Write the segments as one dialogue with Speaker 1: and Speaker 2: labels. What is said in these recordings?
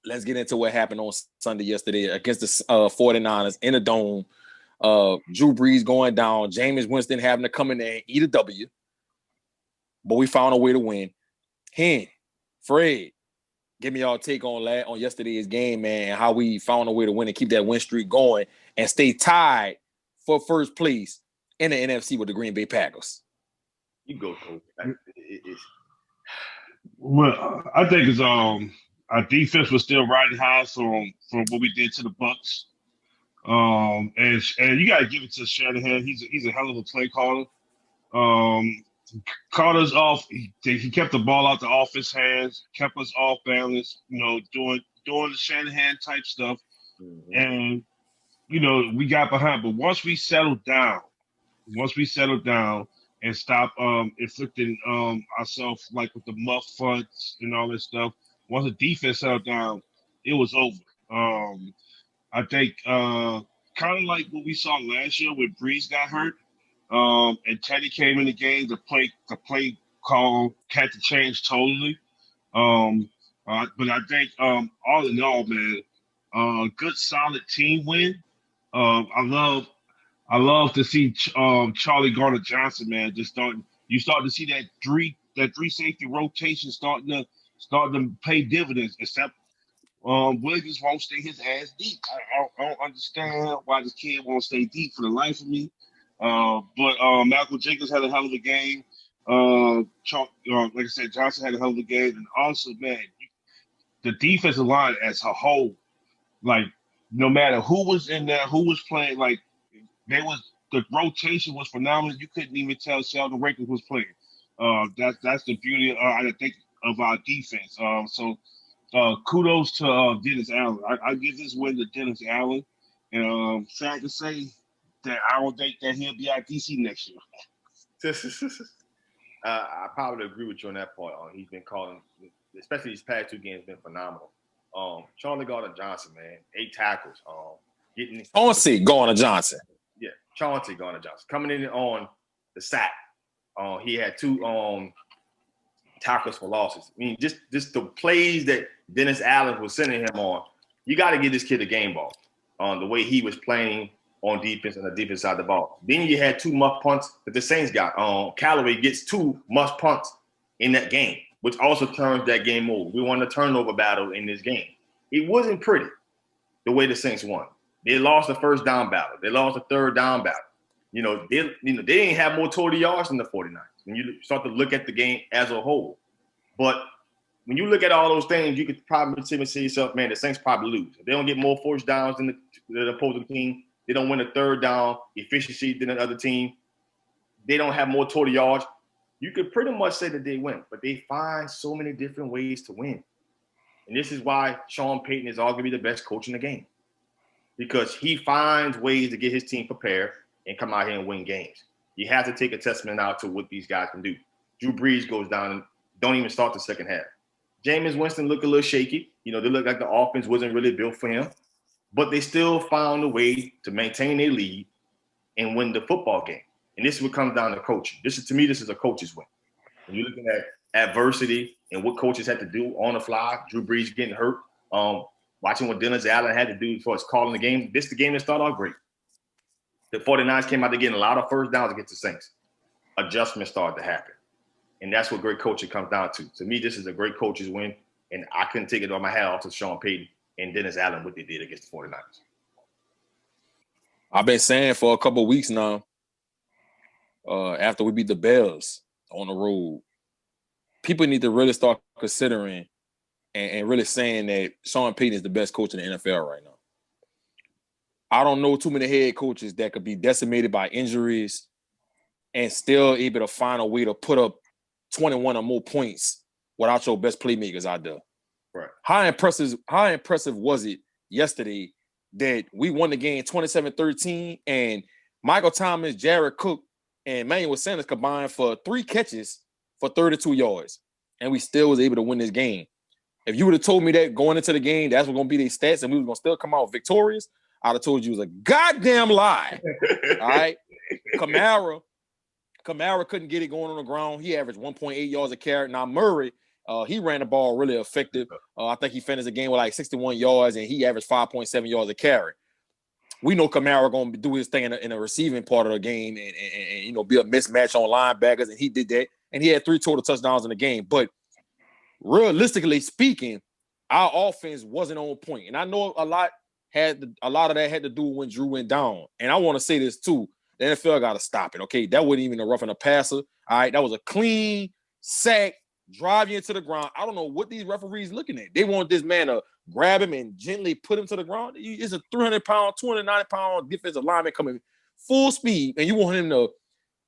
Speaker 1: let's get into what happened on Sunday yesterday against the 49ers in the Dome. Drew Brees going down, Jameis Winston having to come in there and eat a W. But we found a way to win. Fred, give me y'all take on yesterday's game, man, and how we found a way to win and keep that win streak going and stay tied for first place in the NFC with the Green Bay Packers.
Speaker 2: You go, Coach.
Speaker 3: Well, I think it's our defense was still riding high from what we did to the Bucks. And you gotta give it to Shanahan. He's a hell of a play caller. Caught us off. He kept the ball out the offense hands, kept us off balance. Doing the Shanahan type stuff, and we got behind. But once we settled down and stopped inflicting ourselves like with the muff fronts and all that stuff, once the defense settled down, it was over. I think kind of like what we saw last year when Brees got hurt. And Teddy came in the game. The play call had to change totally. But I think all in all, man, good solid team win. I love to see Charlie Gardner-Johnson, man. You start to see that three safety rotation starting to pay dividends. Except Williams won't stay his ass deep. I don't understand why this kid won't stay deep for the life of me. But Malcolm Jenkins had a hell of a game. Like I said, Johnson had a hell of a game. And also, man, the defensive line as a whole, like, no matter who was in there, who was playing, like, the rotation was phenomenal. You couldn't even tell Sheldon Rankins was playing. That's the beauty, I think, of our defense. So kudos to Dennis Allen. I give this win to Dennis Allen. And sad to say that I don't think that he'll be at DC next year.
Speaker 2: I probably agree with you on that part. He's been calling, especially these past 2 games, been phenomenal. Charlie Gardner-Johnson, man, 8 tackles.
Speaker 1: Chauncey Gardner-Johnson.
Speaker 2: Yeah, Chauncey Gardner-Johnson coming in on the sack. He had 2 tackles for losses. I mean, just the plays that Dennis Allen was sending him on. You got to give this kid a game ball. The way he was playing on defense and the defense side of the ball. Then you had 2 muff punts that the Saints got. Callaway gets 2 muff punts in that game, which also turns that game over. We won the turnover battle in this game. It wasn't pretty the way the Saints won. They lost the first down battle. They lost the third down battle. They didn't have more total yards than the 49ers when you start to look at the game as a whole. But when you look at all those things, you could probably say to yourself, man, the Saints probably lose. If they don't get more first downs than the opposing team, they don't win a third down efficiency than the other team, they don't have more total yards, you could pretty much say that they win. But they find so many different ways to win. And this is why Sean Payton is arguably the best coach in the game. Because he finds ways to get his team prepared and come out here and win games. You have to take a testament out to what these guys can do. Drew Brees goes down and don't even start the second half. Jameis Winston looked a little shaky. They looked like the offense wasn't really built for him. But they still found a way to maintain their lead and win the football game. And this is what comes down to coaching. To me, this is a coach's win. When you're looking at adversity and what coaches had to do on the fly, Drew Brees getting hurt, watching what Dennis Allen had to do as far as calling the game. The game that started off great. The 49ers came out to getting a lot of first downs against the Saints. Adjustments started to happen. And that's what great coaching comes down to. To me, this is a great coach's win. And I couldn't take it on my hat off to Sean Payton and Dennis Allen what they did against the 49ers.
Speaker 1: I've been saying for a couple of weeks now, after we beat the Bears on the road, people need to really start considering and really saying that Sean Payton is the best coach in the NFL right now. I don't know too many head coaches that could be decimated by injuries and still able to find a way to put up 21 or more points without your best playmakers out there.
Speaker 2: Right.
Speaker 1: How impressive was it yesterday that we won the game 27-13 and Michael Thomas, Jared Cook, and Emmanuel Sanders combined for 3 catches for 32 yards, and we still was able to win this game. If you would have told me that going into the game, that's what's going to be their stats and we were going to still come out victorious, I'd have told you it was a goddamn lie. All right? Kamara couldn't get it going on the ground. He averaged 1.8 yards a carry. Now, Murray, He ran the ball really effective. I think he finished the game with like 61 yards, and he averaged 5.7 yards a carry. We know Kamara going to do his thing in the receiving part of the game and be a mismatch on linebackers, and he did that. And he had 3 total touchdowns in the game. But realistically speaking, our offense wasn't on point. And I know a lot of that had to do when Drew went down. And I want to say this too. The NFL got to stop it, okay? That wasn't even a roughing a passer, all right? That was a clean sack, drive you into the ground. I don't know what these referees looking at. They want this man to grab him and gently put him to the ground. It's a 300-pound, 290-pound defensive lineman coming full speed, and you want him to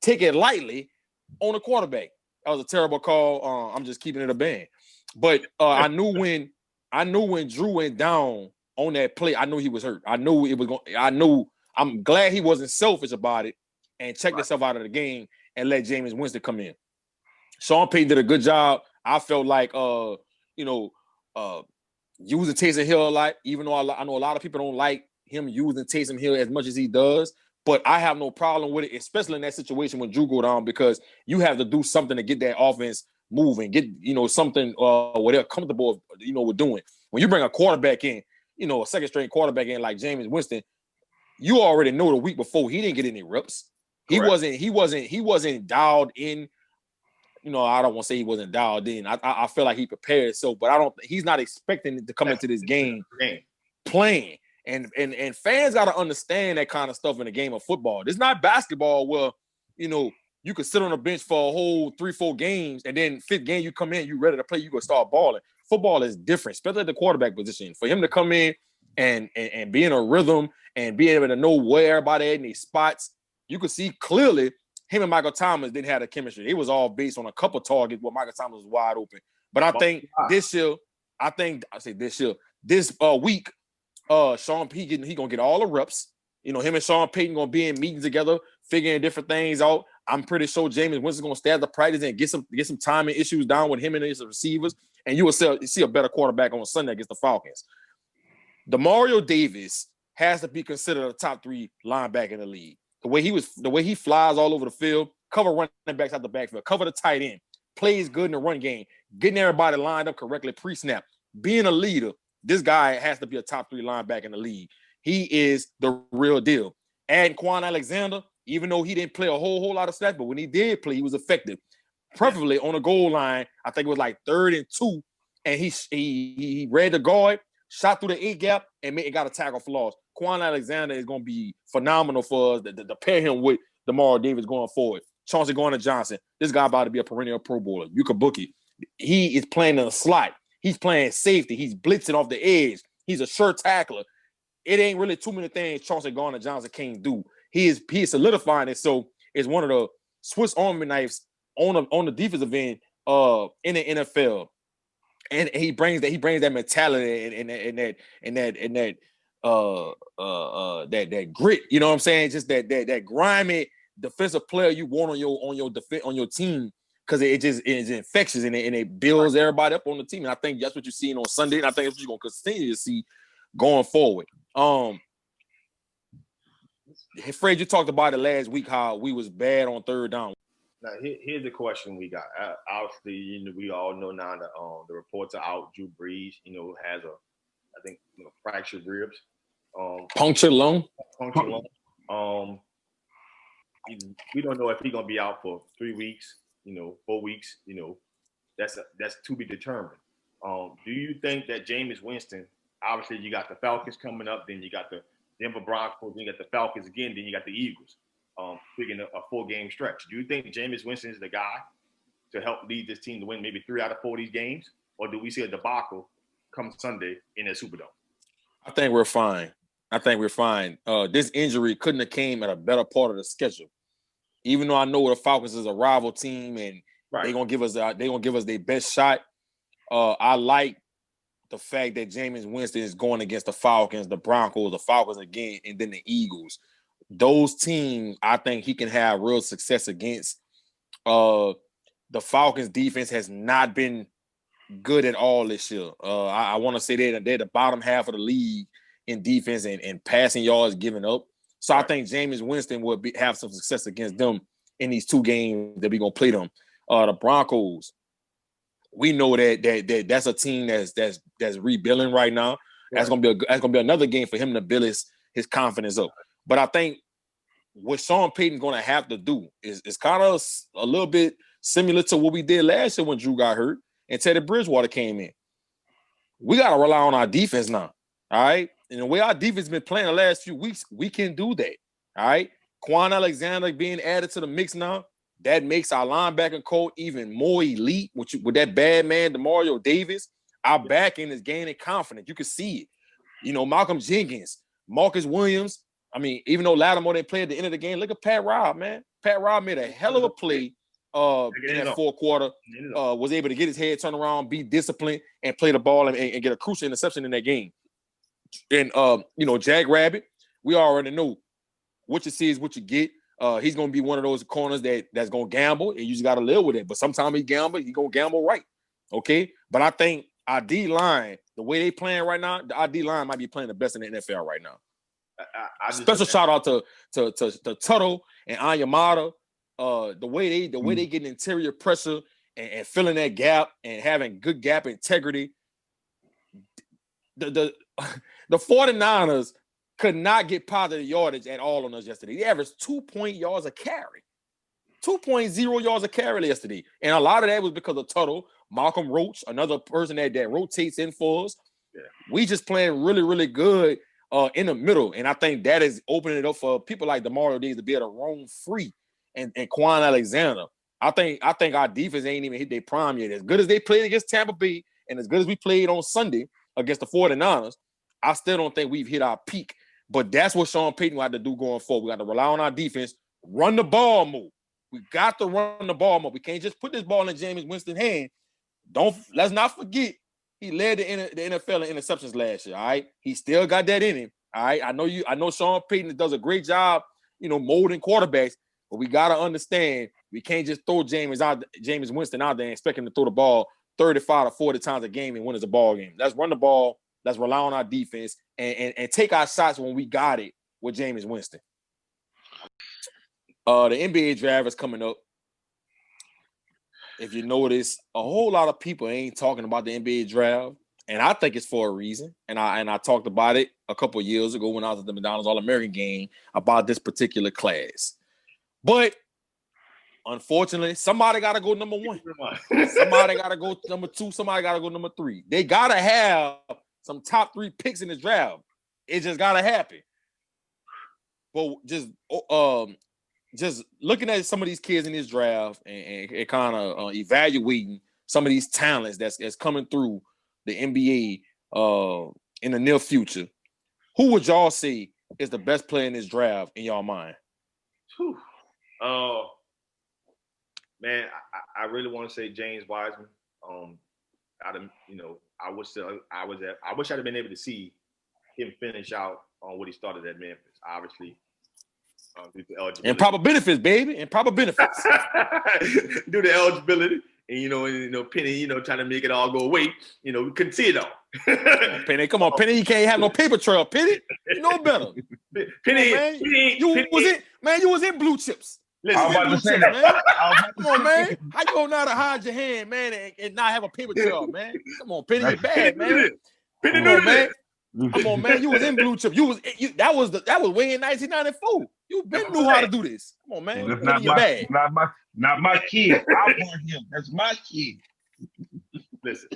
Speaker 1: take it lightly on the quarterback. That was a terrible call. I'm just keeping it a band. But I knew when Drew went down on that play, I knew he was hurt. I knew it was going. I'm glad he wasn't selfish about it and checked himself out of the game and let Jameis Winston come in. Sean Payton did a good job. I felt like using Taysom Hill a lot, even though I know a lot of people don't like him using Taysom Hill as much as he does. But I have no problem with it, especially in that situation when Drew go down, because you have to do something to get that offense moving, get something where they're comfortable with doing. When you bring a quarterback in, a second string quarterback in like Jameis Winston, you already know the week before he didn't get any reps. Correct. He wasn't dialed in. I don't want to say he wasn't dialed in. I feel like he prepared himself, but he's not expecting to come into this game playing. And fans got to understand that kind of stuff in the game of football. It's not basketball where, you could sit on the bench for a whole 3-4 games, and then 5th game you come in, you ready to play, you go start balling. Football is different, especially at the quarterback position. For him to come in and be in a rhythm and be able to know where everybody at in these spots, you could see clearly him and Michael Thomas didn't have the chemistry. It was all based on a couple targets where Michael Thomas was wide open. But I think this week, Sean Payton, he gonna get all the reps. Him and Sean Payton gonna be in meetings together, figuring different things out. I'm pretty sure Jameis Winston's gonna stay at the practice and get some timing issues down with him and his receivers, and you will see a better quarterback on Sunday against the Falcons. Demario Davis has to be considered a top 3 linebacker in the league. The way he flies all over the field, cover running backs out the backfield, cover the tight end, plays good in the run game, getting everybody lined up correctly pre-snap, being a leader. This guy has to be a top 3 linebacker in the league. He is the real deal. Adding Quan Alexander, even though he didn't play a whole lot of snaps, but when he did play, he was effective. Preferably on the goal line, I think it was like 3rd and 2, and he read the guard, shot through the 8 gap, and got a tackle for loss. Quan Alexander is going to be phenomenal for us to pair him with Demario Davis going forward. Chauncey Gardner-Johnson, this guy about to be a perennial Pro Bowler. You can book it. He is playing in a slot. He's playing safety. He's blitzing off the edge. He's a sure tackler. It ain't really too many things Chauncey Gardner-Johnson can't do. He is solidifying it. So it's one of the Swiss Army knives on the defensive end in the NFL. And he brings that mentality and that grit. You know what I'm saying? Just that grimy defensive player you want on your team, because it is infectious and it builds everybody up on the team. And I think that's what you're seeing on Sunday, and I think that's what you're gonna continue to see going forward. Fred, you talked about it last week how we was bad on 3rd down.
Speaker 2: Now, here's the question we got. Obviously, we all know now that the reports are out. Drew Brees, has fractured ribs,
Speaker 1: punctured lung.
Speaker 2: We don't know if he's gonna be out for 3 weeks, 4 weeks. That's to be determined. Do you think that Jameis Winston? Obviously, you got the Falcons coming up, then you got the Denver Broncos, then you got the Falcons again, then you got the Eagles. Picking a 4-game stretch. Do you think Jameis Winston is the guy to help lead this team to win maybe 3 out of 4 of these games? Or do we see a debacle come Sunday in the Superdome?
Speaker 1: I think we're fine. This injury couldn't have came at a better part of the schedule. Even though I know the Falcons is a rival team and they're gonna give us their best shot. I like the fact that Jameis Winston is going against the Falcons, the Broncos, the Falcons again, and then the Eagles. Those teams, I think he can have real success against. The Falcons defense has not been good at all this year. I want to say they're the bottom half of the league in defense and passing yards given up. So I think Jameis Winston will have some success against them in these 2 games that we're going to play them. The Broncos, we know that's a team that's rebuilding right now. That's gonna be another game for him to build his confidence up. But I think what Sean Payton's gonna have to do is kind of a little bit similar to what we did last year when Drew got hurt and Teddy Bridgewater came in. We gotta rely on our defense now. All right. And the way our defense been playing the last few weeks, we can do that. All right. Quan Alexander being added to the mix now, that makes our linebacker core even more elite. With that bad man, Demario Davis, our back end is gaining confidence. You can see it. You know, Malcolm Jenkins, Marcus Williams. I mean, even though Lattimore didn't play at the end of the game, look at Pat Robb, man. Pat Robb made a hell of a play in that fourth quarter. Was able to get his head turned around, be disciplined, and play the ball and get a crucial interception in that game. And you know, Jag Rabbit, we already know what you see is what you get. He's gonna be one of those corners that's gonna gamble, and you just gotta live with it. But sometimes he's gonna gamble right. Okay. But I think our D line, the way they playing right now, our D line might be playing the best in the NFL right now. Special shout out to Tuttle and Anyamata. The way they get interior pressure and filling that gap and having good gap integrity. The 49ers could not get positive yardage at all on us yesterday. They averaged 2 yards a carry. 2.0 yards a carry yesterday. And a lot of that was because of Tuttle, Malcolm Roach, another person that rotates in for us. Yeah. We just playing really, really good in the middle. And I think that is opening it up for people like Demario Davis to be able to roam free and Quan Alexander. I think our defense ain't even hit their prime yet. As good as they played against Tampa Bay and as good as we played on Sunday against the 49ers, I still don't think we've hit our peak. But that's what Sean Payton will have to do going forward. We got to rely on our defense, run the ball more. We got to run the ball more. We can't just put this ball in Jameis Winston's hand. Let's not forget he led the NFL in interceptions last year. All right, he still got that in him. All right, I know Sean Payton does a great job, molding quarterbacks, but we got to understand we can't just throw Jameis Winston out there and expect him to throw the ball 35 to 40 times a game and win us a ball game. Let's run the ball. Let's rely on our defense and take our shots when we got it with Jameis Winston. The NBA draft is coming up. If you notice, a whole lot of people ain't talking about the NBA draft, and I think it's for a reason. And I talked about it a couple of years ago when I was at the McDonald's All-American game about this particular class. But unfortunately, somebody got to go number one. Somebody got to go number two. Somebody got to go number three. They got to have some top 3 picks in this draft. It just got to happen. But just looking at some of these kids in this draft and kind of evaluating some of these talents that's coming through the NBA in the near future, who would y'all say is the best player in this draft in y'all mind?
Speaker 2: Man, I really want to say James Wiseman. I wish I'd have been able to see him finish out on what he started at Memphis. Obviously, due to eligibility.
Speaker 1: Improper benefits, baby. Improper benefits.
Speaker 2: Due to eligibility, and Penny, trying to make it all go away. We couldn't see it all.
Speaker 1: Penny, come on, Penny. You can't have no paper trail, Penny. You know better.
Speaker 2: Penny,
Speaker 1: you was in Blue Chips.
Speaker 3: Listen, I was about to say that, man.
Speaker 1: Come on, man. How you gonna know how to hide your hand, man, and not have a paper trail, man? Come on, Penny, you're bad, man.
Speaker 2: Penny, man.
Speaker 1: Come on, man. You was in Blue Chip. That was way in 1994. You been knew how to do this. Come on, man.
Speaker 3: Not my kid. I want him. That's my kid.
Speaker 2: Listen.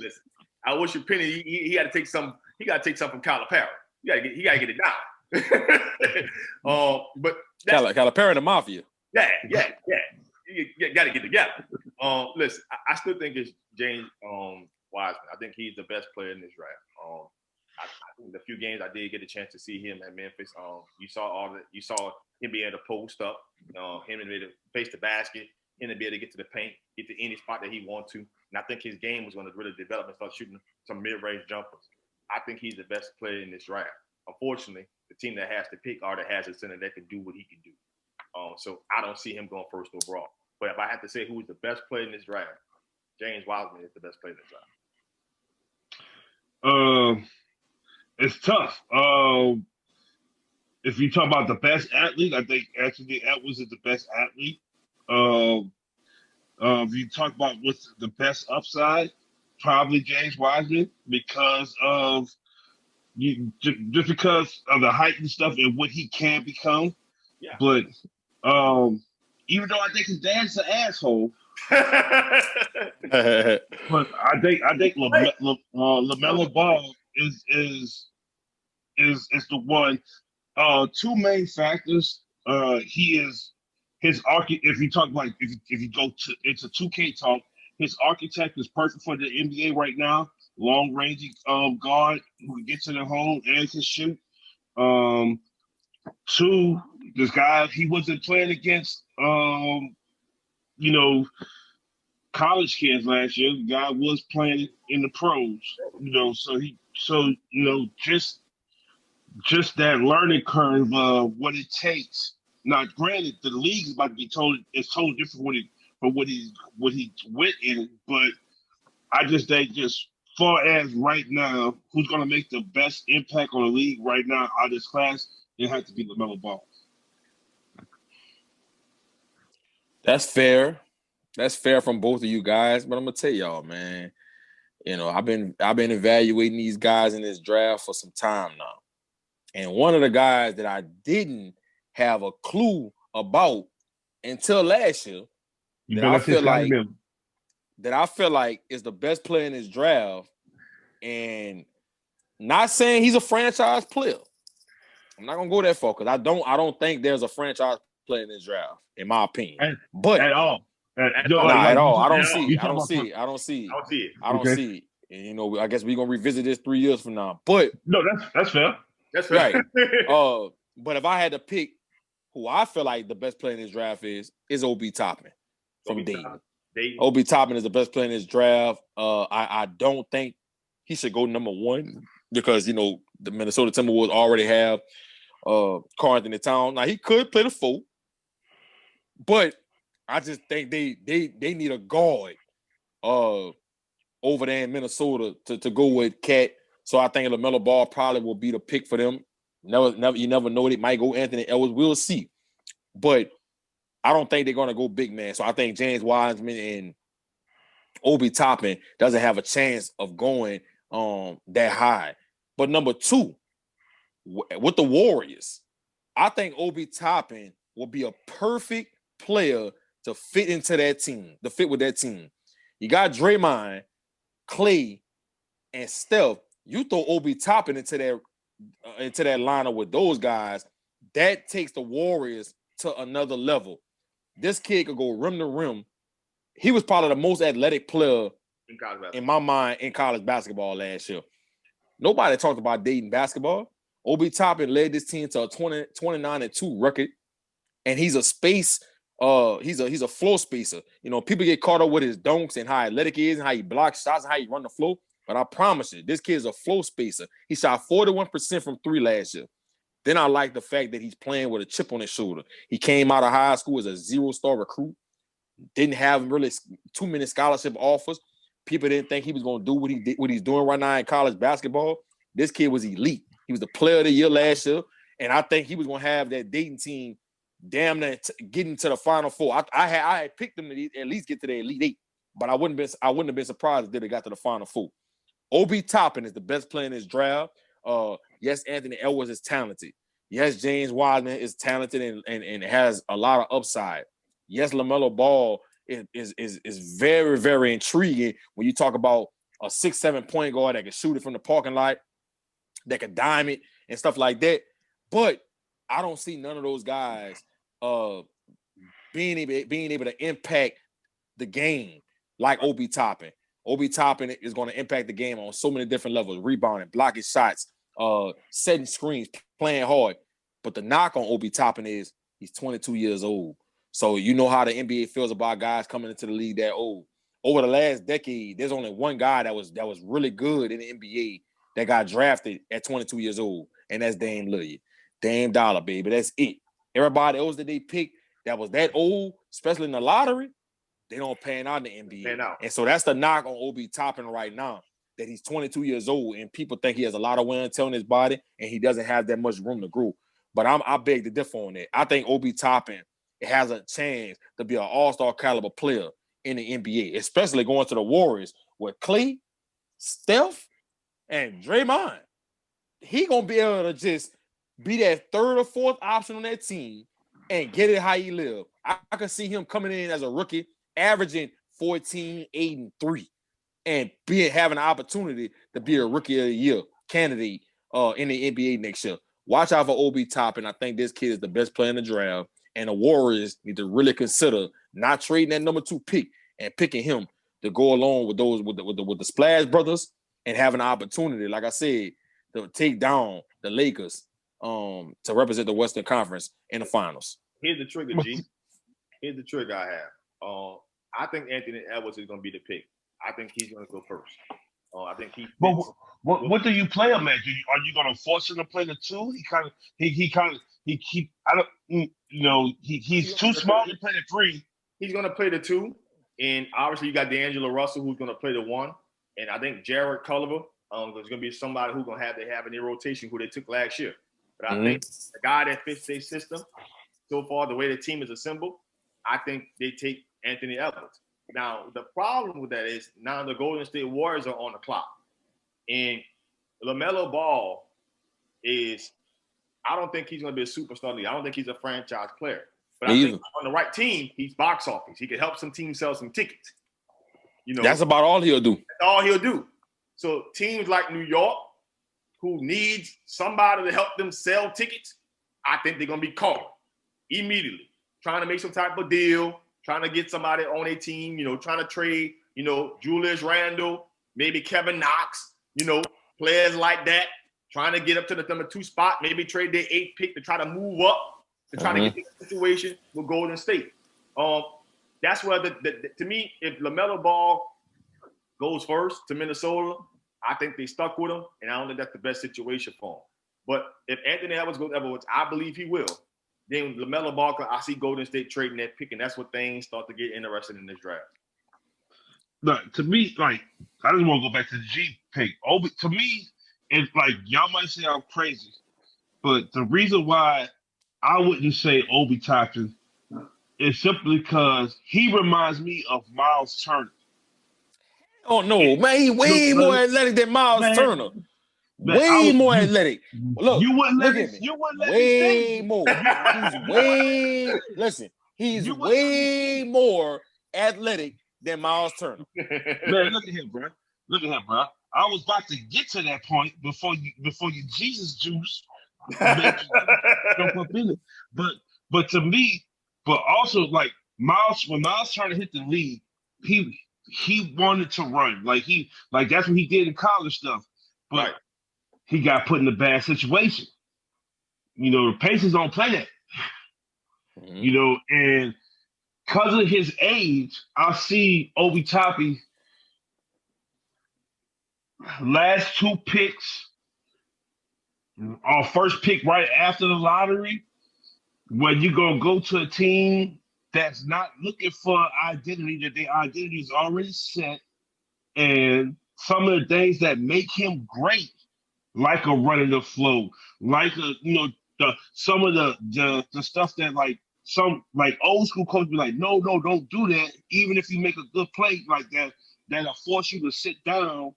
Speaker 2: I wish you Penny. He got to take some. He got to take something from Calipari. He got to get it down. But
Speaker 1: Calipari and the Mafia.
Speaker 2: Yeah. You got to get together. Listen, I still think it's James Wiseman. I think he's the best player in this draft. I think the few games I did get a chance to see him at Memphis. You saw him being able to post up, him and be able to face the basket, him to be able to get to the paint, get to any spot that he wants to. And I think his game was going to really develop and start shooting some mid-range jumpers. I think he's the best player in this draft. Unfortunately, the team that has to pick already has a center that can do what he can do. So I don't see him going first overall. But if I had to say who's the best player in this draft, James Wiseman is the best player in this draft.
Speaker 3: It's tough. If you talk about the best athlete, I think Anthony Edwards is the best athlete. If you talk about what's the best upside, probably James Wiseman because of just because of the height and stuff and what he can become.
Speaker 2: Yeah.
Speaker 3: But even though I think his dad's an asshole, but I think LaMelo Ball is the one. Two main factors. He is his If you talk like if you go to into 2K talk, his architect is perfect for the NBA right now. Long range guard who can get to the hole and can shoot. Um, Two, this guy he wasn't playing against you know college kids last year. The guy was playing in the pros. Just that learning curve of what it takes. Now, granted, the league is about to be totally different from what he went in, but I just think just far as right now, who's going to make the best impact on the league right now out of this class, it has to be LaMelo Ball.
Speaker 1: That's fair. That's fair from both of you guys. But I'm gonna tell y'all, man. I've been evaluating these guys in this draft for some time now. And one of the guys that I didn't have a clue about until last year that I feel like is the best player in this draft, and not saying he's a franchise player. I'm not gonna go that far because I don't think there's a franchise player in this draft, in my opinion. But
Speaker 3: at all.
Speaker 1: At all. I don't see it. And I guess we're gonna revisit this 3 years from now. But
Speaker 3: no, that's fair.
Speaker 2: That's fair.
Speaker 1: Right. But if I had to pick who I feel like the best player in this draft is Obi Toppin from Dayton. Obi Toppin is the best player in this draft. I don't think he should go number one because the Minnesota Timberwolves already have Karl Anthony Towns. Now he could play the 4, but I just think they need a guard over there in Minnesota to go with Cat. So I think LaMelo Ball probably will be the pick for them. You never know. It might go Anthony Edwards. We'll see. But I don't think they're going to go big man. So I think James Wiseman and Obi Toppin doesn't have a chance of going that high. But number 2, with the Warriors, I think Obi Toppin will be a perfect player to fit into that team, to fit with that team. You got Draymond, Clay, and Steph. You throw Obi Toppin into that lineup with those guys, that takes the Warriors to another level. This kid could go rim to rim. He was probably the most athletic player in my mind in college basketball last year. Nobody talked about Dayton basketball. Obi Toppin led this team to a 29-2 record, and he's a space. He's a floor spacer. People get caught up with his dunks and how athletic he is and how he blocks shots and how he run the floor. But I promise you, this kid is a floor spacer. He shot 41% from 3 last year. Then I like the fact that he's playing with a chip on his shoulder. He came out of high school as a 0-star recruit. Didn't have really too many scholarship offers. People didn't think he was going to do what he's doing right now in college basketball. This kid was elite. He was the player of the year last year. And I think he was going to have that Dayton team damn near getting to the Final Four. I had picked them to at least get to the Elite 8, but I wouldn't have been surprised if they got to the Final Four. Obi Toppin is the best player in this draft. Yes, Anthony Edwards is talented. Yes, James Wiseman is talented and has a lot of upside. Yes, LaMelo Ball is very, very intriguing when you talk about a 6'7" point guard that can shoot it from the parking lot, that can dime it and stuff like that. But I don't see none of those guys being able to impact the game like Obi Toppin. Obi Toppin is going to impact the game on so many different levels: rebounding, blocking shots, setting screens, playing hard. But the knock on Obi Toppin is he's 22 years old. So you know how the NBA feels about guys coming into the league that old. Over the last decade, there's only one guy that was really good in the NBA that got drafted at 22 years old, and that's Dame Lillard. Dame Dollar, baby. That's it. Everybody else that they picked that was that old, especially in the lottery, they don't pan out in the NBA. And so that's the knock on Obi Toppin right now, that he's 22 years old and people think he has a lot of wear and tear on his body and he doesn't have that much room to grow. But I beg to differ on that. I think Obi Toppin has a chance to be an all-star caliber player in the NBA, especially going to the Warriors with Clay Steph and Draymond, he gonna be able to just be that third or fourth option on that team and get it how he live. I can see him coming in as a rookie, averaging 14, 8, and 3, and having an opportunity to be a rookie of the year candidate in the NBA next year. Watch out for Obi Toppin. I think this kid is the best player in the draft, and the Warriors need to really consider not trading that number 2 pick and picking him to go along with those with the Splash Brothers and have an opportunity, like I said, to take down the Lakers to represent the Western Conference in the finals.
Speaker 2: Here's the trigger, G. Here's the trigger I have. I think Anthony Edwards is going to be the pick. I think he's going to go first. I think he.
Speaker 3: But what do you play him at? Are you going to force him to play the 2? He's too small to play the 3.
Speaker 2: He's going to play the 2, and obviously you got D'Angelo Russell who's going to play the 1, and I think Jared Culver is going to be somebody who's going to have in their rotation who they took last year. But I think the guy that fits their system so far, the way the team is assembled, I think they take Anthony Edwards. Now, the problem with that is now the Golden State Warriors are on the clock. And LaMelo Ball I don't think he's going to be a superstar league. I don't think he's a franchise player. But I think on the right team, he's box office. He could help some teams sell some tickets.
Speaker 1: That's about all he'll do.
Speaker 2: That's all he'll do. So teams like New York, who needs somebody to help them sell tickets, I think they're going to be called immediately, trying to make some type of deal, trying to get somebody on a team, trying to trade, Julius Randle, maybe Kevin Knox, players like that, trying to get up to the number 2 spot, maybe trade their 8th pick to try to move up, to try to get to the situation with Golden State. That's where, to me, if LaMelo Ball goes first to Minnesota, I think they stuck with him, and I don't think that's the best situation for him. But if Anthony Edwards goes ever, which I believe he will, then LaMelo Ball, I see Golden State trading that pick, and that's what things start to get interested in this draft.
Speaker 3: Look, to me, I just want to go back to the G pick. To me, it's y'all might say I'm crazy, but the reason why I wouldn't say Obi Toppin is simply because he reminds me of Miles Turner.
Speaker 1: Oh no, man! He way more athletic than Miles Turner. Way more athletic. Look,
Speaker 3: you wouldn't
Speaker 1: look
Speaker 3: let
Speaker 1: at me.
Speaker 3: You wouldn't let
Speaker 1: way
Speaker 3: me
Speaker 1: more. He's way more athletic than Miles Turner.
Speaker 3: Man, look at him, bro. I was about to get to that point before you Jesus juice jump up in it. But to me, but also Miles, when Miles Turner hit the league, he wanted to run. That's what he did in college stuff. But he got put in a bad situation. The Pacers don't play that. And because of his age, I see Obi Toppin last 2 picks, our first pick right after the lottery, when you're going to go to a team that's not looking for identity, that their identity is already set, and some of the things that make him great, like a running the flow, like some of the stuff that some old school coaches be like, no, don't do that. Even if you make a good play like that, that'll force you to sit down,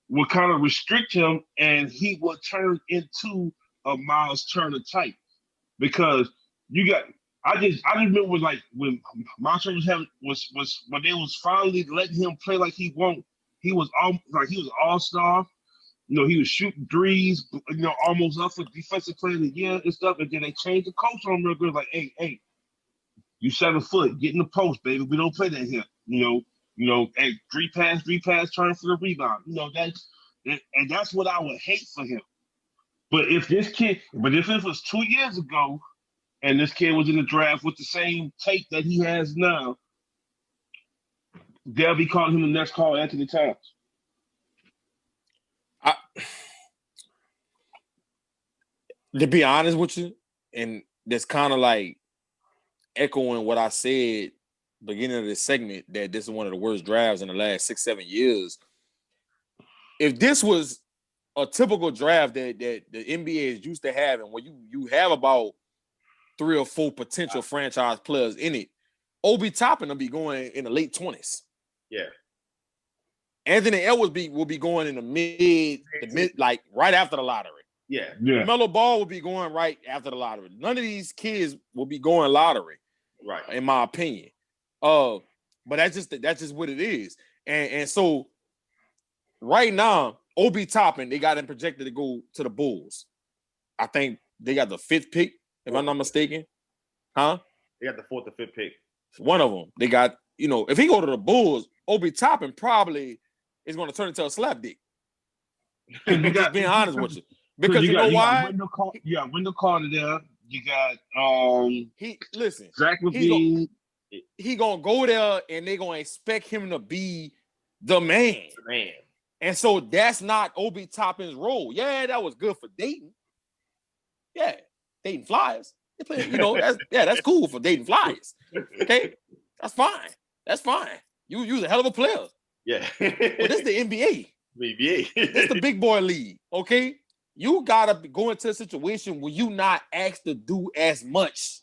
Speaker 3: will kind of restrict him, and he will turn into a Miles Turner type. Because I just remember when Miles Turner was when they was finally letting him play like he won't. He was all-star. He was shooting threes, almost up for defensive player of the year and stuff. And then they changed the coach on him real good. Hey, you 7 foot, get in the post, baby. We don't play that here. Hey, three pass, turn for the rebound. That's what I would hate for him. But if it was 2 years ago, and this kid was in the draft with the same tape that he has now, they'll be calling him the next Karl Anthony Towns.
Speaker 1: To be honest with you, and that's kind of echoing what I said beginning of this segment, that this is one of the worst drafts in the last 6-7 years. If this was a typical draft that the NBA is used to having, where you have about 3 or 4 potential franchise players in it, Obi Toppin will be going in the late 20s.
Speaker 2: Yeah.
Speaker 1: Anthony Edwards will be going in the mid, like right after the lottery.
Speaker 2: Yeah.
Speaker 1: LaMelo Ball will be going right after the lottery. None of these kids will be going lottery,
Speaker 2: right?
Speaker 1: In my opinion. But that's just what it is. And so right now, Obi Toppin, they got him projected to go to the Bulls. I think they got the 5th pick, if I'm not mistaken. Huh?
Speaker 2: They got the 4th or 5th pick.
Speaker 1: One of them. They got, if he go to the Bulls, Obi Toppin probably is going to turn into a slap dick. I'm just being honest with you. Because you know why?
Speaker 3: Wendell Carter there. You got Zach LaVine.
Speaker 1: He gonna go there and they gonna expect him to be the man. And so that's not Obi Toppin's role. Yeah, that was good for Dayton. Yeah, Dayton Flyers. They play, that's cool for Dayton Flyers. Okay, that's fine. You're a hell of a player.
Speaker 2: Yeah,
Speaker 1: but this is the NBA.
Speaker 2: NBA.
Speaker 1: This is the big boy league. Okay, you gotta go into a situation where you not asked to do as much.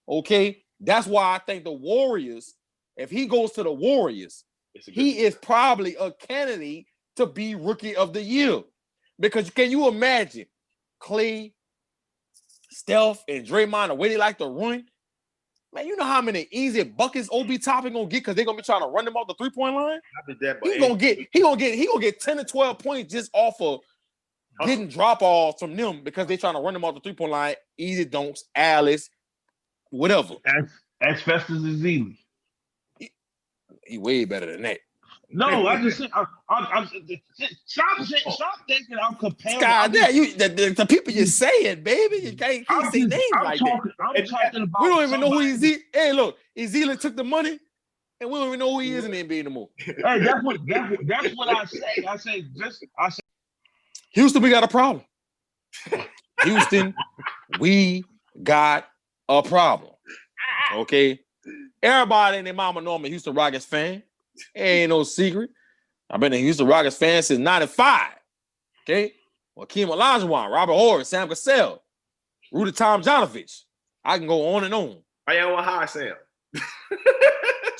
Speaker 1: Okay, that's why I think the Warriors, if he goes to the Warriors, he is probably a candidate to be Rookie of the Year. Because can you imagine Clay, Steph, and Draymond, the way they like to run? Man, you know how many easy buckets Obi Toppin gonna get because they're gonna be trying to run them off the 3-point line? He gonna get 10 to 12 points just off of getting drop-offs from them because they're trying to run them off the 3-point line. Easy dunks, Alice, whatever.
Speaker 3: As fast as Zealy.
Speaker 1: He way better than that.
Speaker 3: No, I just said stop thinking I'm comparing.
Speaker 1: God, the people you saying, baby, you can't say names like that.
Speaker 3: I'm talking about.
Speaker 1: We don't even know who he's. Hey, look, Ezekiel took the money, and we don't even know who he is in the NBA anymore.
Speaker 3: Hey, that's what I say. I say.
Speaker 1: Houston, we got a problem. Houston, we got a problem. Okay, everybody and their mama know I'm a Houston Rockets fan. Ain't no secret. I've been a Houston Rockets fan since '95. Okay, Hakeem Olajuwon, Robert Horry, Sam Cassell, Rudy Tomjanovich. I can go on and on.
Speaker 2: I am want to hire Sam.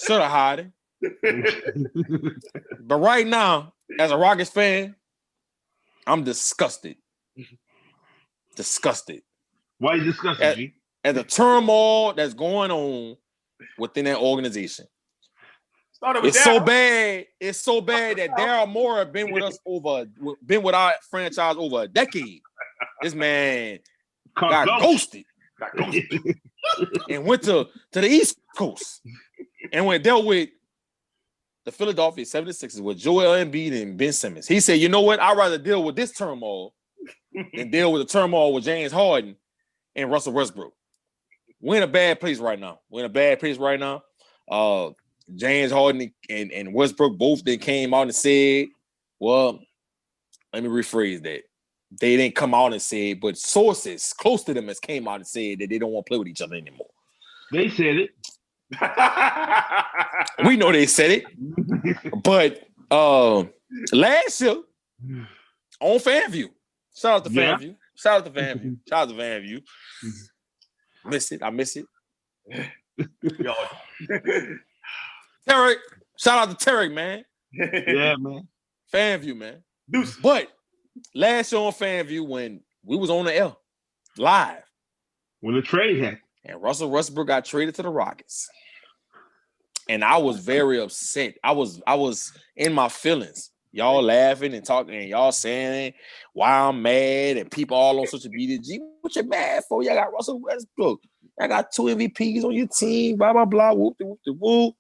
Speaker 1: Should have hired him. But right now, as a Rockets fan, I'm disgusted. Disgusted.
Speaker 3: Why are you disgusted, G?
Speaker 1: At the turmoil that's going on within that organization. It's so bad. It's so bad that Daryl Morey been with our franchise over a decade. This man got ghosted. And went to the East Coast and dealt with the Philadelphia 76ers with Joel Embiid and Ben Simmons. He said, you know what? I'd rather deal with this turmoil than deal with the turmoil with James Harden and Russell Westbrook. We're in a bad place right now. James Harden and Westbrook both then came out and said, well, let me rephrase that. They didn't come out and say, but sources close to them has came out and said that they don't want to play with each other anymore.
Speaker 3: They said it.
Speaker 1: We know they said it. But last year on FanView, shout out to FanView. Shout out to FanView. I miss it. Tarek, shout out to Tarek, man.
Speaker 3: Yeah, man.
Speaker 1: FanView, man. But last year on FanView, when we was on the air live,
Speaker 3: when the trade happened,
Speaker 1: and Russell Westbrook got traded to the Rockets, and I was very upset. I was in my feelings. Y'all laughing and talking, and y'all saying why I'm mad, and people all on social media. Gee, what you mad for? Y'all got Russell Westbrook. I got 2 MVPs on your team. Blah blah blah. Whoop de whoop de whoop.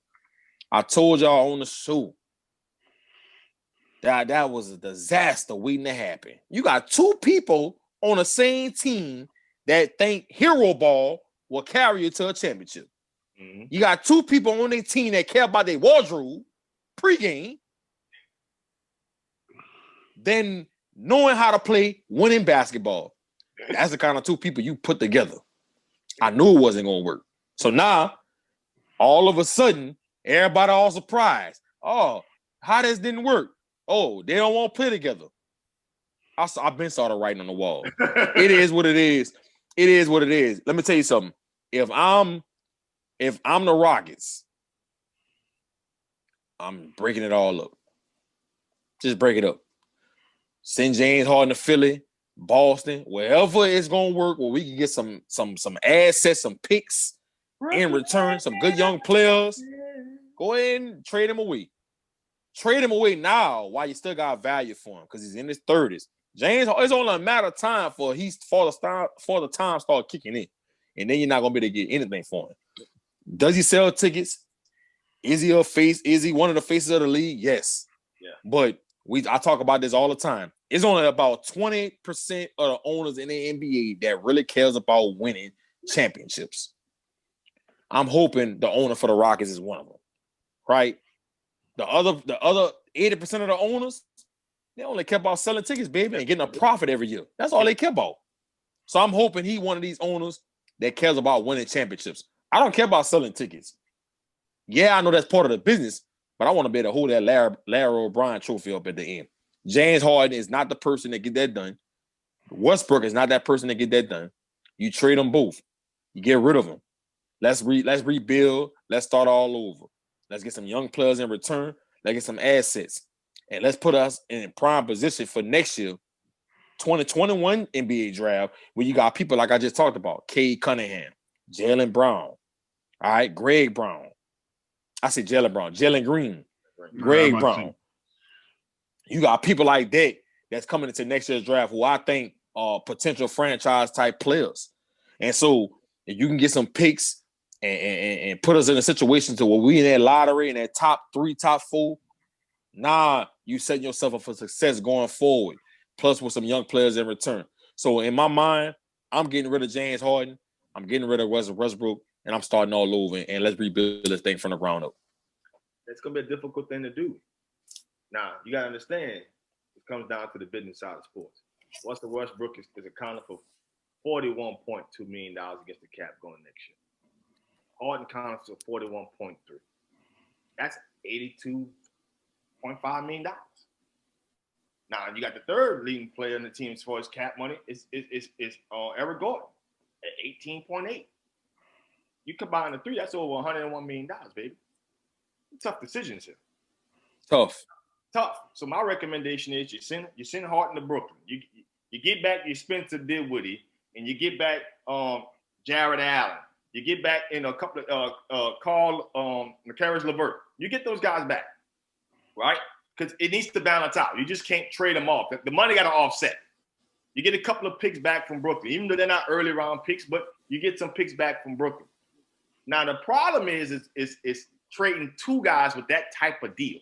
Speaker 1: I told y'all on the show that was a disaster waiting to happen. You got 2 people on the same team that think hero ball will carry you to a championship. Mm-hmm. You got 2 people on their team that care about their wardrobe pregame, then knowing how to play winning basketball. That's the kind of 2 people you put together. I knew it wasn't going to work. So now, all of a sudden, everybody all surprised. Oh, how this didn't work? Oh, they don't want to play together. I've been sort of writing on the wall. It is what it is. It is what it is. Let me tell you something. If I'm the Rockets, I'm breaking it all up. Just break it up. Send James Harden to Philly, Boston, wherever it's gonna work, where we can get some assets, some picks in return, some good young players. Go ahead and trade him away. Trade him away now while you still got value for him because he's in his 30s. James, it's only a matter of time for the time start kicking in, and then you're not gonna be able to get anything for him. Does he sell tickets? Is he a face? Is he one of the faces of the league? Yes.
Speaker 2: Yeah.
Speaker 1: But I talk about this all the time. It's only about 20% of the owners in the NBA that really cares about winning championships. I'm hoping the owner for the Rockets is one of them, right? The other 80% of the owners, they only care about selling tickets, baby, and getting a profit every year. That's all they care about. So I'm hoping he one of these owners that cares about winning championships. I don't care about selling tickets. Yeah, I know that's part of the business, but I want to be able to hold that Larry O'Brien trophy up at the end. James Harden is not the person that get that done. Westbrook is not that person that get that done. You trade them both. You get rid of them. Let's rebuild. Let's start all over. Let's get some young players in return. Let's get some assets. And let's put us in prime position for next year, 2021 NBA draft, where you got people like I just talked about, Cade Cunningham, Jaylen Brown, all right, Greg Brown. I said Jaylen Brown, Jalen Green, Greg Brown. You got people like that that's coming into next year's draft who I think are potential franchise type players. And so if you can get some picks and put us in a situation to where we in that lottery in that top 3, top 4, you setting yourself up for success going forward, plus with some young players in return. So in my mind, I'm getting rid of James Harden. I'm getting rid of Westbrook, and I'm starting all over, and let's rebuild this thing from the ground up.
Speaker 2: That's going to be a difficult thing to do. Now, you got to understand, it comes down to the business side of sports. Russell Westbrook is accounting for $41.2 million against the cap going next year. Harden counts for $41.3. That's $82.5 million. Now, you got the third leading player in the team as far as cap money is Eric Gordon at $18.8. You combine the three, that's over $101 million, baby. Tough decisions here.
Speaker 1: Tough.
Speaker 2: So my recommendation is you send Harden to Brooklyn. You get back your Spencer Dinwiddie, and you get back Jared Allen. You get back in a couple of Carl Caris LeVert. You get those guys back, right? Because it needs to balance out. You just can't trade them off. The money got to offset. You get a couple of picks back from Brooklyn, even though they're not early round picks, but you get some picks back from Brooklyn. Now the problem is trading 2 guys with that type of deal.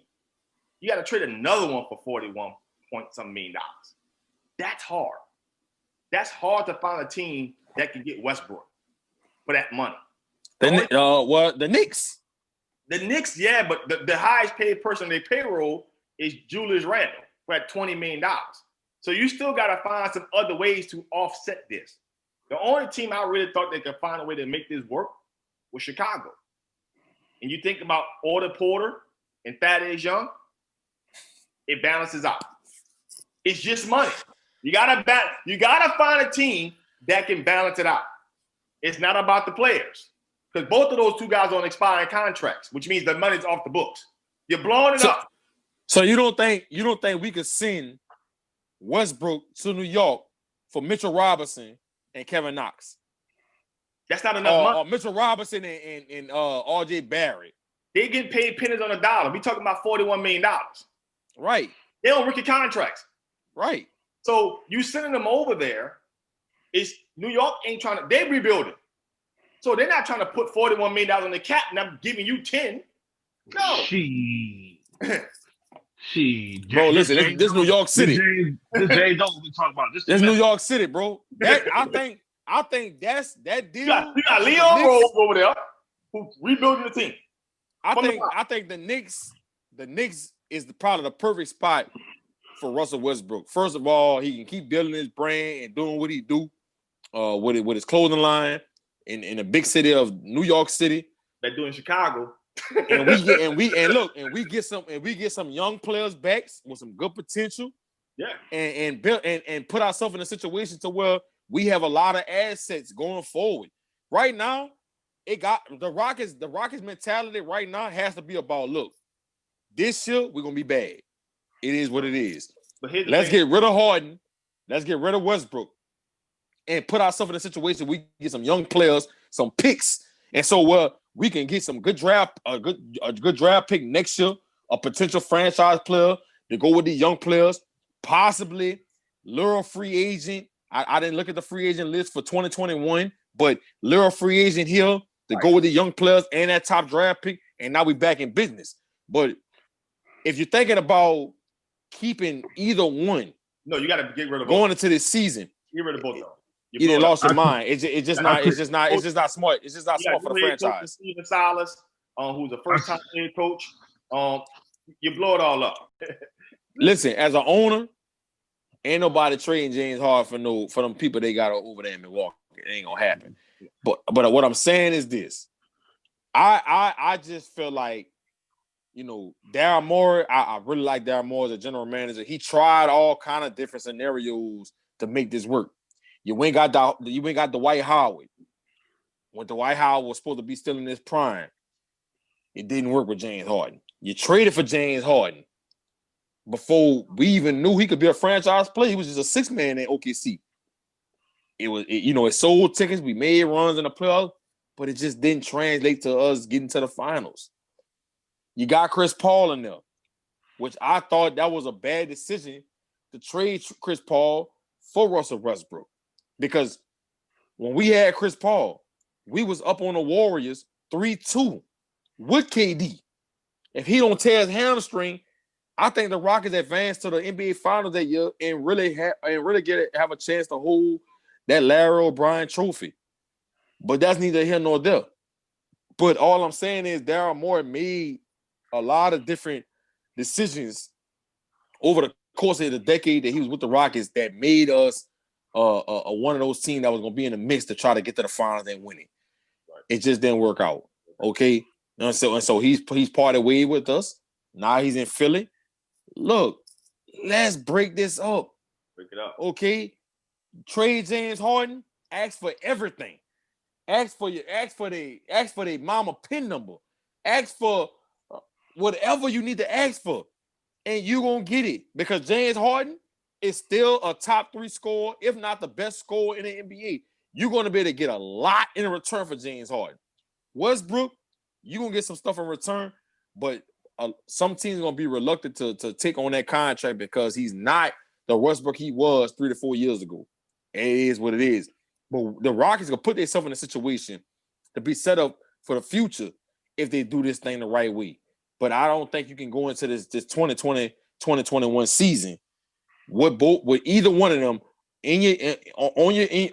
Speaker 2: You got to trade another one for $41-point-some million. That's hard. That's hard to find a team that can get Westbrook for that money.
Speaker 1: The Knicks.
Speaker 2: The Knicks, yeah, but the highest paid person on their payroll is Julius Randle for at $20 million. So you still got to find some other ways to offset this. The only team I really thought they could find a way to make this work was Chicago. And you think about Otto Porter and Thaddeus Young, it balances out. It's just money. You gotta find a team that can balance it out. It's not about the players. Because both of those 2 guys are on expiring contracts, which means the money's off the books. You're blowing it up.
Speaker 1: So you don't think we could send Westbrook to New York for Mitchell Robinson and Kevin Knox?
Speaker 2: That's not enough money.
Speaker 1: Or Mitchell Robinson and RJ Barrett.
Speaker 2: They get paid pennies on the dollar. We talking about $41 million.
Speaker 1: Right.
Speaker 2: They on rookie contracts.
Speaker 1: Right.
Speaker 2: So you sending them over there, New York ain't trying to, they rebuilding. So they're not trying to put $41 million on the cap and I'm giving you 10. No.
Speaker 1: Bro, listen, this New York City.
Speaker 3: This Jay don't we talk about this.
Speaker 1: This New York City, bro. I think that's that deal.
Speaker 2: You got Leon Rose over there who's rebuilding the team.
Speaker 1: I think the Knicks is probably the perfect spot for Russell Westbrook. First of all, he can keep building his brand and doing what he do with his clothing line in the big city of New York City.
Speaker 2: They're doing Chicago.
Speaker 1: and we get some young players back with some good potential.
Speaker 2: Yeah.
Speaker 1: And build and put ourselves in a situation to where we have a lot of assets going forward. Right now, it got the Rockets mentality right now has to be about, look, this year we're gonna be bad. It is what it is.
Speaker 2: But here's the
Speaker 1: Let's
Speaker 2: thing.
Speaker 1: get rid of Harden. Let's get rid of Westbrook and put ourselves in a situation where we get some young players, some picks, and so we can get some good draft, a good draft pick next year, a potential franchise player to go with the young players, possibly lure a free agent. I didn't look at the free agent list for 2021, but lure a free agent here to go with the young players and that top draft pick, and now we back in business. But if you're thinking about keeping either one,
Speaker 2: no, you got to get rid of
Speaker 1: going into this season.
Speaker 2: Get rid of both of them.
Speaker 1: You done lost your mind. It's just not smart. It's just not smart for the franchise.
Speaker 2: Steven Silas, who's a first-time head coach, you blow it all up.
Speaker 1: Listen, as an owner, ain't nobody trading James Harden for them people they got over there in Milwaukee. It ain't gonna happen. But what I'm saying is this: I just feel like, you know, Daryl Morey. I really like Daryl Morey as a general manager. He tried all kind of different scenarios to make this work. You ain't got Dwight Howard. When Dwight Howard was supposed to be still in his prime, it didn't work with James Harden. You traded for James Harden before we even knew he could be a franchise player. He was just a six-man in OKC. It sold tickets. We made runs in the playoffs, but it just didn't translate to us getting to the finals. You got Chris Paul in there, which I thought that was a bad decision to trade Chris Paul for Russell Westbrook. Because when we had Chris Paul, we was up on the Warriors 3-2 with KD. If he don't tear his hamstring, I think the Rockets advance to the NBA Finals that year and really have a chance to hold that Larry O'Brien trophy. But that's neither here nor there. But all I'm saying is Daryl Morey made a lot of different decisions over the course of the decade that he was with the Rockets that made us one of those teams that was going to be in the mix to try to get to the finals and win it. It just didn't work out. Okay, and so he's parted way with us. Now he's in Philly. Look, let's break this up.
Speaker 2: Break it up.
Speaker 1: Okay, trade James Harden. Ask for everything. Ask for the mama PIN number. Ask for whatever you need to ask for, and you're gonna get it because James Harden is still a top 3 scorer, if not the best scorer in the NBA. You're going to be able to get a lot in return for James Harden. Westbrook, you're going to get some stuff in return, but some teams are going to be reluctant to take on that contract because he's not the Westbrook he was 3 to 4 years ago. It is what it is. But the Rockets are going to put themselves in a situation to be set up for the future if they do this thing the right way. But I don't think you can go into this 2020, 2021 season with either one of them in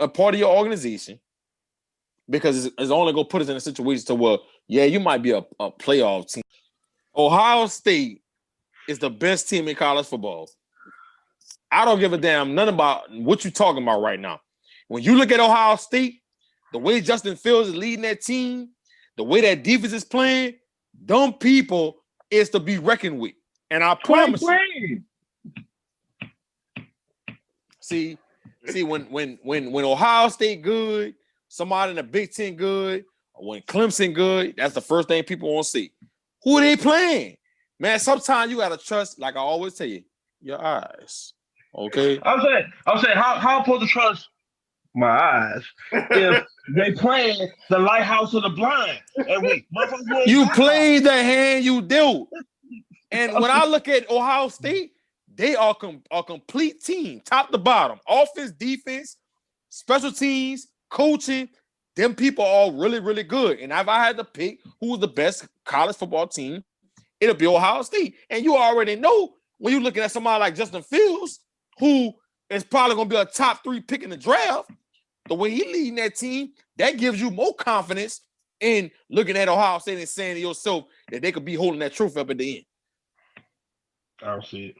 Speaker 1: a part of your organization, because it's only going to put us in a situation to where, yeah, you might be a playoff team. Ohio State is the best team in college football. I don't give a damn nothing about what you're talking about right now. When you look at Ohio State, the way Justin Fields is leading that team, the way that defense is playing, dumb people is to be reckoned with. And I promise you. See, when Ohio State good, somebody in the Big Ten good, or when Clemson good, that's the first thing people want to see. Who are they playing? Man, sometimes you gotta trust, like I always tell you, your eyes. Okay.
Speaker 3: I'm saying how I'm supposed to trust my eyes if they playing the lighthouse of the blind and
Speaker 1: you played the hand you dealt. And when I look at Ohio State, they are a complete team, top to bottom. Offense, defense, special teams, coaching. Them people are all really, really good. And if I had to pick who's the best college football team, it'll be Ohio State. And you already know when you're looking at somebody like Justin Fields, who is probably going to be a top 3 pick in the draft, the way he's leading that team, that gives you more confidence in looking at Ohio State and saying to yourself that they could be holding that trophy up at the end.
Speaker 3: I don't see it.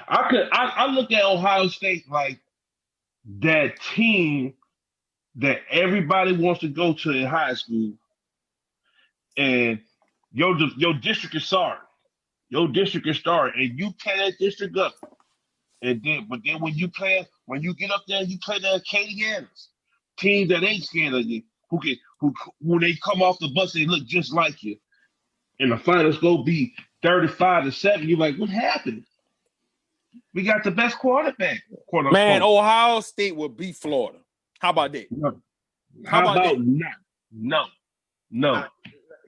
Speaker 3: I look at Ohio State like that team that everybody wants to go to in high school, and your district is sorry. Your district is sorry, and you tear that district up. But then when you get up there and you play the Acadians, teams that ain't scared of you, who when they come off the bus they look just like you, and the finals go be 35-7. You're like, what happened? We got the best quarterback.
Speaker 1: Man, Ohio State will beat Florida. How about that?
Speaker 3: No.
Speaker 1: How about that?
Speaker 3: No.
Speaker 2: Now,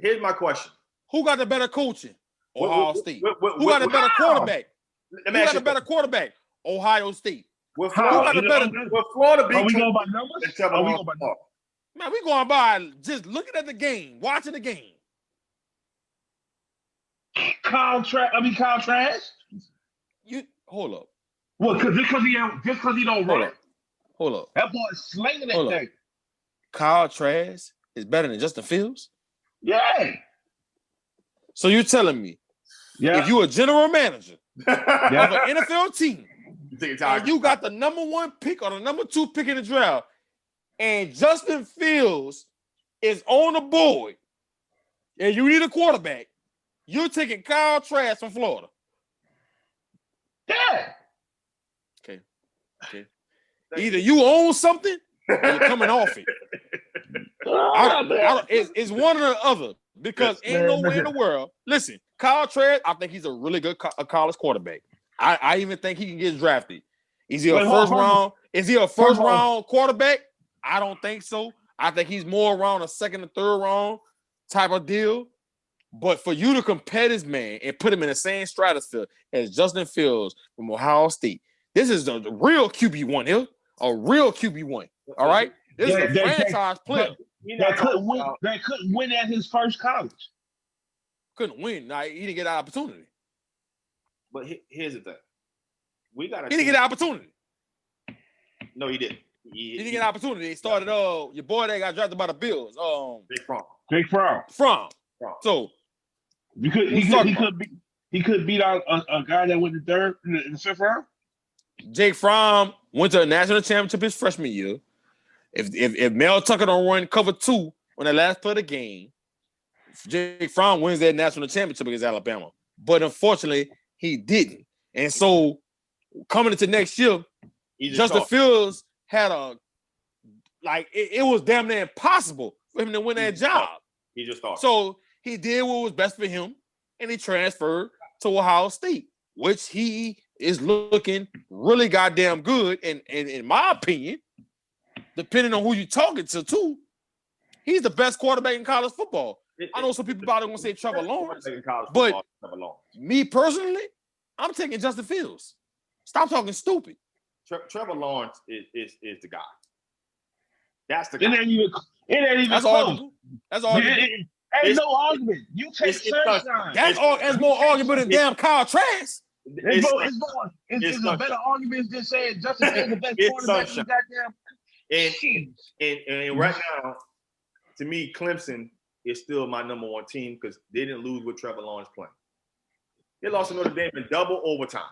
Speaker 2: here's my question.
Speaker 1: Who got the better coaching? Ohio State.
Speaker 2: Who
Speaker 1: got the better quarterback?
Speaker 2: Let
Speaker 1: Who
Speaker 2: me ask
Speaker 1: got
Speaker 2: you
Speaker 1: the better quarterback? Ohio State.
Speaker 2: Will
Speaker 1: Florida
Speaker 2: be?
Speaker 3: Are we going by numbers? Are we going by numbers?
Speaker 1: Man, we going by just looking at the game, watching the game.
Speaker 3: Kyle Trash.
Speaker 1: You hold up.
Speaker 3: Well, just because he don't run.
Speaker 1: Hold up.
Speaker 3: That boy is slinging that thing.
Speaker 1: Kyle Trask is better than Justin Fields?
Speaker 3: Yeah.
Speaker 1: So you're telling me if you're a general manager of an NFL team and you got the number 1 pick or the number 2 pick in the draft and Justin Fields is on the board and you need a quarterback, you're taking Kyle Trask from Florida.
Speaker 3: Yeah.
Speaker 1: Okay. Either you own something or you're coming off it. It's one or the other because ain't no way in the world. Listen, Kyle Trask, I think he's a really good college quarterback. I even think he can get drafted. Is he a first round? Is he a first round quarterback? I don't think so. I think he's more around a second or third round type of deal. But for you to compare this man and put him in the same stratosphere as Justin Fields from Ohio State, this is the real QB1 here. A real QB1. All right? This is a franchise player.
Speaker 3: That couldn't win at his first college.
Speaker 1: Couldn't win. Nah, he didn't get an opportunity.
Speaker 2: But here's the thing. He
Speaker 1: didn't get an opportunity.
Speaker 2: No, he didn't.
Speaker 1: He didn't get an opportunity. He started your boy that got drafted by the Bills.
Speaker 3: Jake Fromm.
Speaker 1: So
Speaker 3: he could beat out a guy that went to third in the 5th round.
Speaker 1: Jake Fromm went to a national championship his freshman year. If Mel Tucker don't run cover 2 on the last play of the game, Jake Fromm wins that national championship against Alabama. But unfortunately, he didn't. And so coming into next year, Justin Fields had it was damn near impossible for him to win that job.
Speaker 2: He just thought.
Speaker 1: So he did what was best for him, and he transferred to Ohio State, which he is looking really goddamn good. And in my opinion, depending on who you're talking to, too, he's the best quarterback in college football. I know some people probably going to say Trevor Lawrence, but me personally, I'm taking Justin Fields. Stop talking stupid.
Speaker 2: Trevor Lawrence is the guy. That's the guy.
Speaker 3: It ain't even
Speaker 1: That's
Speaker 3: close.
Speaker 1: That's arguable.
Speaker 3: Ain't no argument. You take sunshine.
Speaker 1: That's more argument than damn Kyle Trask.
Speaker 3: It's a better argument than saying Justin Fields the best quarterback in goddamn.
Speaker 2: And right now, to me, Clemson is still my number 1 team because they didn't lose with Trevor Lawrence playing. They lost to Notre Dame in double overtime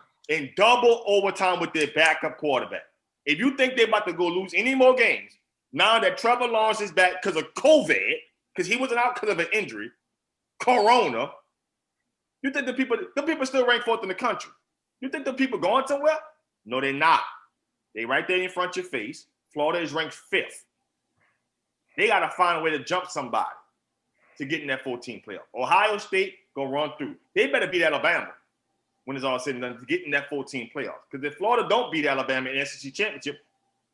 Speaker 2: with their backup quarterback. If you think they're about to go lose any more games, now that Trevor Lawrence is back because of COVID, because he wasn't out because of an injury, Corona, you think the people still ranked 4th in the country? You think the people going somewhere? No, they're not. They right there in front of your face. Florida is ranked 5th. They got to find a way to jump somebody to get in that 14 playoff. Ohio State go run through. They better beat Alabama when it's all said and done to get in that 14 playoff. Because if Florida don't beat Alabama in the SEC championship,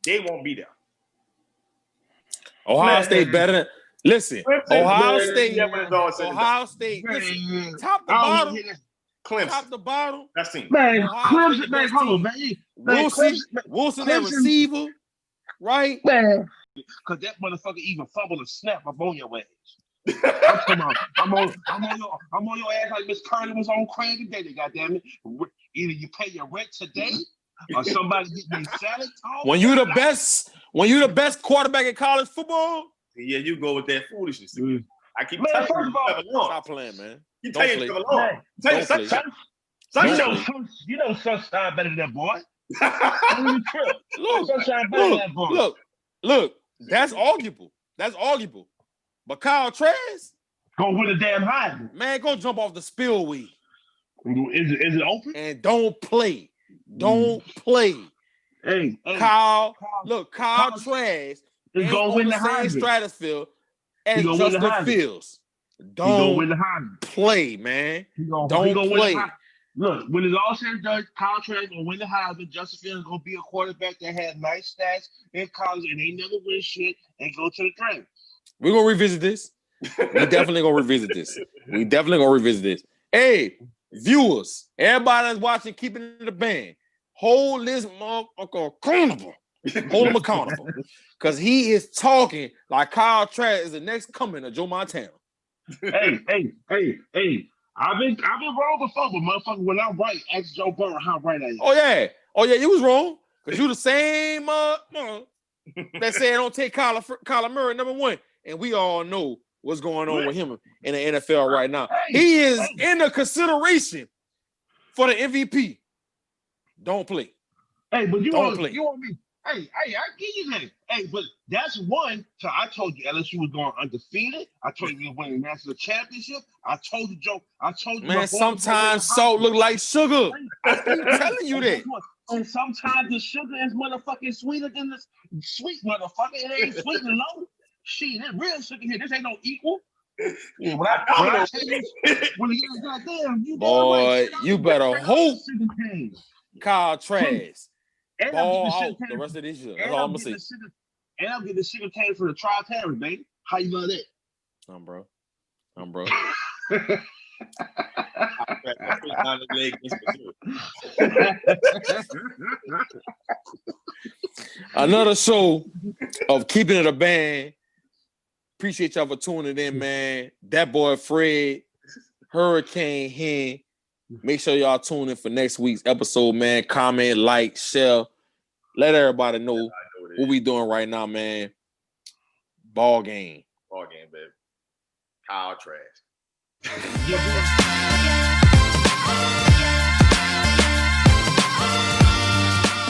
Speaker 2: they won't be there.
Speaker 1: Ohio State better than – listen, Ohio State, listen, top to bottom.
Speaker 2: Clemson.
Speaker 1: Top to bottom.
Speaker 2: That's team.
Speaker 3: Man, Clemson, man, come on, man.
Speaker 1: Wilson, that receiver, right?
Speaker 3: Man. Because that motherfucker even fumbled a snap up on your ass. I'm on your ass like Miss Curly was on Craig today, goddamn it. Either you pay your rent today or somebody get me salad talk.
Speaker 1: When you the best quarterback in college football,
Speaker 2: yeah, you go with that foolishness. I keep
Speaker 3: telling
Speaker 2: you,
Speaker 1: stop playing, man.
Speaker 2: You
Speaker 3: know Sunshine better than that boy.
Speaker 1: Look, that's arguable. But Kyle Trask
Speaker 3: gonna win a damn Heisman.
Speaker 1: Man, go jump off the spillway.
Speaker 3: Is it open?
Speaker 1: And don't play.
Speaker 3: Hey,
Speaker 1: Kyle Trask
Speaker 3: is gonna win the
Speaker 1: same
Speaker 3: Heisman.
Speaker 1: stratosphere as Justin Fields. Don't
Speaker 3: win the Heisman.
Speaker 1: play, man.
Speaker 3: He gonna
Speaker 1: Don't
Speaker 3: win the
Speaker 1: play.
Speaker 3: Heisman. Look, when it's all said and done, Kyle Trask gonna win the Heisman. Justin Fields gonna be a quarterback that had nice stats in college and ain't never win shit and go to the draft.
Speaker 1: We're gonna revisit this. We definitely gonna revisit this. Hey, viewers, everybody that's watching, keeping it in the band, hold this motherfucker accountable. Hold him accountable. Because he is talking like Kyle Trask is the next coming of Joe Montana.
Speaker 3: Hey. I've been wrong before, but motherfucker, when I'm right, ask Joe Burrow how right I am.
Speaker 1: Oh yeah, you was wrong. Because you the same that said don't take Kyler Murray number 1. And we all know what's going on with him in the NFL right now. He is in the consideration for the MVP. Don't play.
Speaker 3: Hey, but you want me. Hey, I give you that. Hey, but that's one. So I told you LSU was going undefeated. I told you we were winning the national championship. I told you, Joe.
Speaker 1: Man, sometimes salt look like sugar. I keep telling you that.
Speaker 3: And sometimes the sugar is motherfucking sweeter than the sweet motherfucker. It ain't sweet and low. Shit, it's real sugar here. This ain't no equal. Yeah, when I tell you, goddamn, you
Speaker 1: boy, you better hope Kyle Trask
Speaker 3: and
Speaker 1: ball out the rest of this year. That's all I'm gonna say.
Speaker 3: And I'm getting the sugar cane for the Tri-Terran, baby. How you love that?
Speaker 1: I'm bro. Another show of Keeping It a Band. Appreciate y'all for tuning in, man. That boy Fred, Hurricane Hen. Make sure y'all tune in for next week's episode, man. Comment, like, share. Let everybody know what we doing right now, man. Ball game.
Speaker 2: Ball game, baby. Kyle Trask.